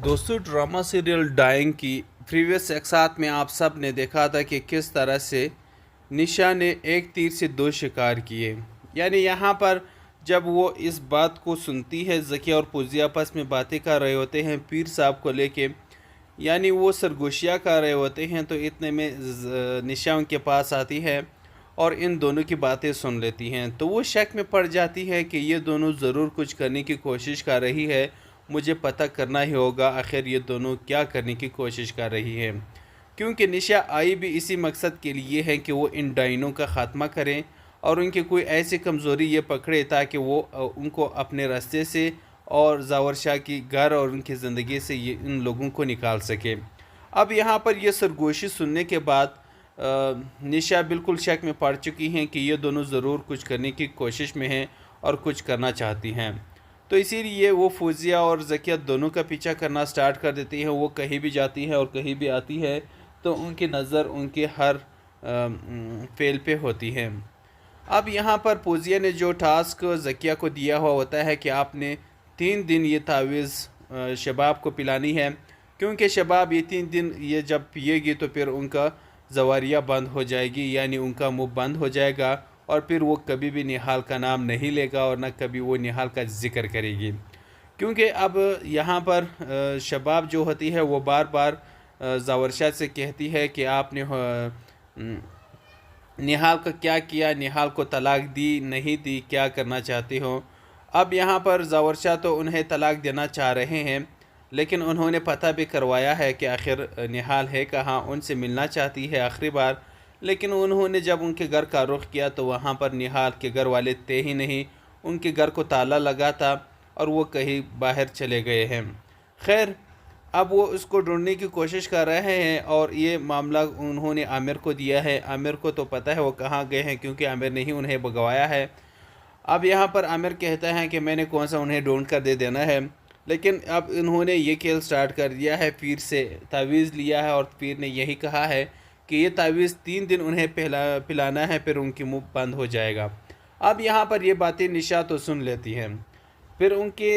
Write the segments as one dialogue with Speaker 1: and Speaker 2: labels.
Speaker 1: दोस्तों, drama serial dying की previous episode में आप सब ने देखा था कि किस तरह से निशा ने एक तीर से दो शिकार किए। यानी यहाँ पर जब वो इस बात को सुनती है, ज़किया और पूजिया आपस में बातें कर रहे होते हैं पीर साहब को लेके, यानी वो सरगोशियाँ कर रहे होते हैं, तो इतने में निशा उनके पास आती है और इन दोनों की बातें सुन लेती हैं। तो वो शक में पड़ जाती है कि ये दोनों ज़रूर कुछ करने की कोशिश कर रही है, मुझे पता करना ही होगा आखिर ये दोनों क्या करने की कोशिश कर रही है। क्योंकि निशा आई भी इसी मकसद के लिए है कि वो इन डाइनों का ख़ात्मा करें और उनकी कोई ऐसी कमज़ोरी ये पकड़े ताकि वो उनको अपने रास्ते से और जावर शाह की घर और उनकी ज़िंदगी से ये इन लोगों को निकाल सके। अब यहाँ पर ये सरगोशी सुनने के बाद निशा बिल्कुल शक में पड़ चुकी हैं कि ये दोनों ज़रूर कुछ करने की कोशिश में हैं और कुछ करना चाहती हैं। तो इसीलिए वो फौजिया और ज़किया दोनों का पीछा करना स्टार्ट कर देती हैं। वो कहीं भी जाती है और कहीं भी आती है तो उनकी नज़र उनके हर फेल पे होती है। अब यहाँ पर फौजिया ने जो टास्क ज़किया को दिया हुआ होता है कि आपने 3 दिन ये तावीज़ शबाब को पिलानी है, क्योंकि शबाब ये 3 दिन ये जब पिएगी तो फिर उनका जवारिया बंद हो जाएगी, यानी उनका मुँह बंद हो जाएगा और फिर वो कभी भी निहाल का नाम नहीं लेगा और न कभी वो निहाल का ज़िक्र करेगी। क्योंकि अब यहाँ पर शबाब जो होती है वो बार बार जावरशाह से कहती है कि आपने निहाल का क्या किया, निहाल को तलाक दी नहीं दी, क्या करना चाहते हो। अब यहाँ पर जावरशाह तो उन्हें तलाक देना चाह रहे हैं, लेकिन उन्होंने पता भी करवाया है कि आखिर निहाल है कहाँ, उनसे मिलना चाहती है आखिरी बार। लेकिन उन्होंने जब उनके घर का रुख किया तो वहाँ पर निहाल के घर वाले थे ही नहीं, उनके घर को ताला लगा था और वो कहीं बाहर चले गए हैं। खैर, अब वो उसको ढूंढने की कोशिश कर रहे हैं और ये मामला उन्होंने आमिर को दिया है। आमिर को तो पता है वो कहाँ गए हैं, क्योंकि आमिर ने ही उन्हें भगवाया है। अब यहाँ पर आमिर कहता है कि मैंने कौन सा उन्हें ढूंढ कर दे देना है, लेकिन अब इन्होंने ये खेल स्टार्ट कर दिया है। पीर से तावीज़ लिया है और पीर ने यही कहा है कि ये तावीज़ 3 दिन उन्हें पिलाना है, फिर उनकी मुँह बंद हो जाएगा। अब यहाँ पर ये बातें निशा तो सुन लेती हैं, फिर उनके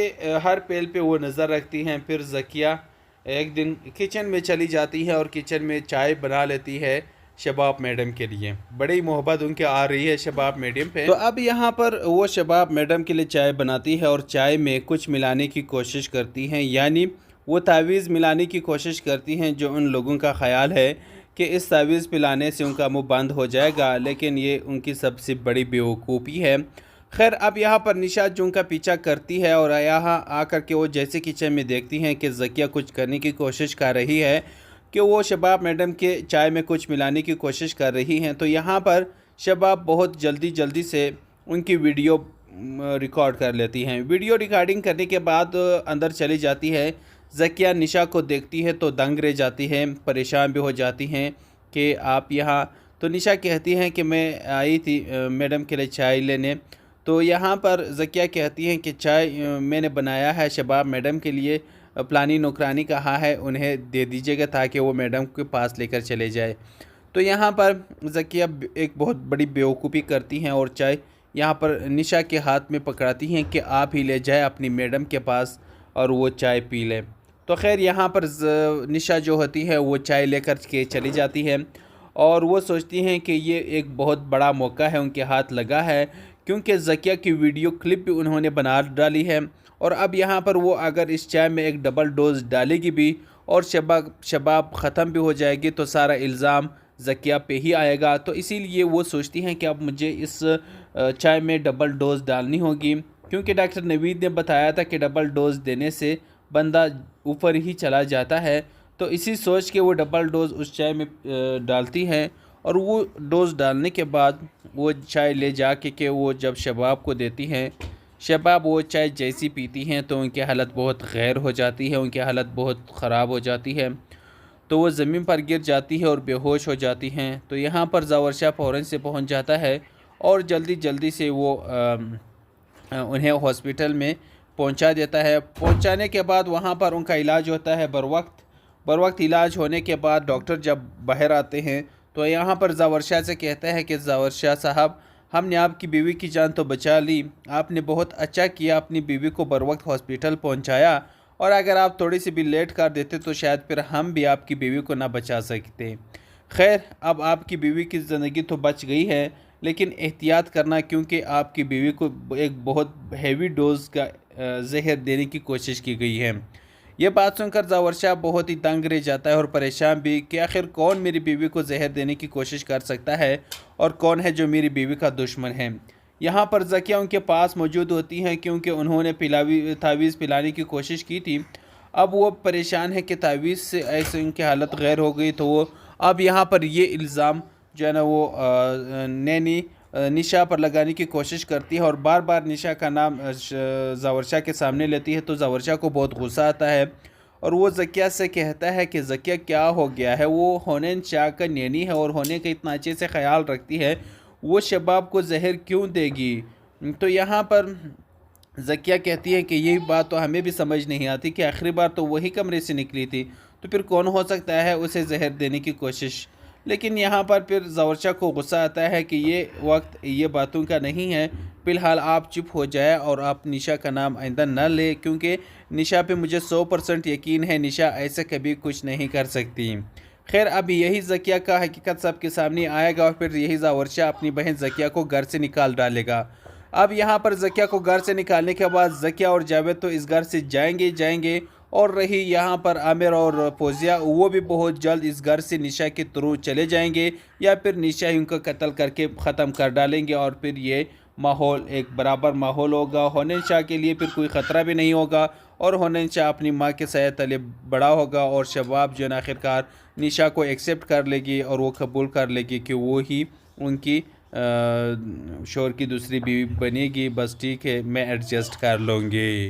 Speaker 1: हर पेल पे वो नज़र रखती हैं। फिर ज़किया एक दिन किचन में चली जाती है और किचन में चाय बना लेती है शबाब मैडम के लिए। बड़ी मोहब्बत उनके आ रही है शबाब मैडम पे। तो अब यहाँ पर वो शबाब मैडम के लिए चाय बनाती है और चाय में कुछ मिलाने की कोशिश करती हैं, यानी वो तावीज़ मिलाने की कोशिश करती हैं जो उन लोगों का ख़्याल है कि इस तावीज़ पिलाने से उनका मुंह बंद हो जाएगा, लेकिन ये उनकी सबसे बड़ी बेवकूफ़ी है। खैर, अब यहाँ पर निशा जो उनका पीछा करती है और यहाँ आकर के वो जैसे किचन में देखती हैं कि ज़किया कुछ करने की कोशिश कर रही है, कि वो शबाब मैडम के चाय में कुछ मिलाने की कोशिश कर रही हैं, तो यहाँ पर शबाब बहुत जल्दी से उनकी वीडियो रिकॉर्ड कर लेती हैं। वीडियो रिकॉर्डिंग करने के बाद अंदर चली जाती है। ज़किया निशा को देखती है तो दंग रह जाती है, परेशान भी हो जाती हैं कि आप यहाँ। तो निशा कहती हैं कि मैं आई थी मैडम के लिए चाय लेने। तो यहाँ पर ज़किया कहती हैं कि चाय मैंने बनाया है शबाब मैडम के लिए, फलानी नौकरानी कहा है उन्हें दे दीजिएगा ताकि वो मैडम के पास लेकर चले जाए। तो यहाँ पर ज़किया एक बहुत बड़ी बेवकूफ़ी करती हैं और चाय यहाँ पर निशा के हाथ में पकड़ाती हैं कि आप ही ले जाए अपनी मैडम के पास और वो चाय पी लें। तो खैर, यहाँ पर निशा जो होती है वो चाय लेकर के चली जाती है और वो सोचती हैं कि ये एक बहुत बड़ा मौका है उनके हाथ लगा है, क्योंकि ज़किया की वीडियो क्लिप भी उन्होंने बना डाली है। और अब यहाँ पर वो अगर इस चाय में एक डबल डोज डालेगी भी और शबाब ख़त्म भी हो जाएगी तो सारा इल्ज़ाम ज़किया पे ही आएगा। तो इसीलिए वो सोचती हैं कि अब मुझे इस चाय में डबल डोज़ डालनी होगी, क्योंकि डॉक्टर नवीद ने बताया था कि डबल डोज़ देने से बंदा ऊपर ही चला जाता है। तो इसी सोच के वो डबल डोज़ उस चाय में डालती हैं और वो डोज़ डालने के बाद वो चाय ले जा के वो जब शबाब को देती हैं, शबाब वो चाय जैसी पीती हैं तो उनकी हालत बहुत गैर हो जाती है, उनकी हालत बहुत ख़राब हो जाती है। तो वो ज़मीन पर गिर जाती है और बेहोश हो जाती हैं। तो यहाँ पर जावर शाह फ़ौरन से पहुँच जाता है और जल्दी से वो उन्हें हॉस्पिटल में पहुँचा देता है। पहुँचाने के बाद वहाँ पर उनका इलाज होता है बर वक्त इलाज होने के बाद डॉक्टर जब बाहर आते हैं तो यहाँ पर जावर शाह से कहता है कि जावर शाह साहब, हमने आपकी बीवी की जान तो बचा ली, आपने बहुत अच्छा किया, अपनी बीवी को बर वक्त हॉस्पिटल पहुँचाया और अगर आप थोड़ी सी भी लेट कर देते तो शायद फिर हम भी आपकी बीवी को ना बचा सकते। खैर, अब आपकी बीवी की ज़िंदगी तो बच गई है, लेकिन एहतियात करना, क्योंकि आपकी बीवी को एक बहुत हेवी डोज का जहर देने की कोशिश की गई है। ये बात सुनकर ज़ावर शाह बहुत ही तंग रह जाता है और परेशान भी कि आखिर कौन मेरी बीवी को जहर देने की कोशिश कर सकता है और कौन है जो मेरी बीवी का दुश्मन है। यहाँ पर ज़किया उनके पास मौजूद होती हैं, क्योंकि उन्होंने तावीज़ पिलाने की कोशिश की थी। अब वो परेशान है कि तावीज़ से ऐसे उनकी हालत गैर हो गई, तो वो अब यहाँ पर ये इल्ज़ाम जो है ना वो नैनी निशा पर लगाने की कोशिश करती है और बार बार निशा का नाम ज़ावर शाह के सामने लेती है। तो ज़ावर शाह को बहुत गुस्सा आता है और वो ज़किया से कहता है कि ज़किया क्या हो गया है, वो हुनैन शाह का नैनी है और होने का इतना अच्छे से ख्याल रखती है, वो शबाब को जहर क्यों देगी। तो यहाँ पर ज़किया कहती है कि यही बात तो हमें भी समझ नहीं आती कि आखिरी बार तो वही कमरे से निकली थी, तो फिर कौन हो सकता है उसे जहर देने की कोशिश। लेकिन यहाँ पर फिर ज़ावर शाह को गुस्सा आता है कि ये वक्त ये बातों का नहीं है, फ़िलहाल आप चुप हो जाए और आप निशा का नाम आइंदा न ले, क्योंकि निशा पे मुझे 100% यकीन है, निशा ऐसे कभी कुछ नहीं कर सकती। खैर, अब यही ज़किया का हकीकत सबके सामने आएगा और फिर यही ज़ावर शाह अपनी बहन ज़किया को घर से निकाल डालेगा। अब यहाँ पर ज़किया को घर से निकालने के बाद ज़किया और जावेद तो इस घर से जाएंगे और रही यहाँ पर आमिर और फौजिया, वो भी बहुत जल्द इस घर से निशा के थ्रू चले जाएंगे या फिर निशा ही उनका कत्ल करके ख़त्म कर डालेंगे और फिर ये माहौल एक बराबर माहौल होगा। हुनैन शाह के लिए फिर कोई ख़तरा भी नहीं होगा और हुनैन शाह अपनी माँ के सहाय तले बड़ा होगा और शबाब जो है आखिरकार निशा को एक्सेप्ट कर लेगी और वो कबूल कर लेगी कि वो ही उनकी शोहर की दूसरी बीवी बनेगी। बस ठीक है, मैं एडजस्ट कर लूँगी।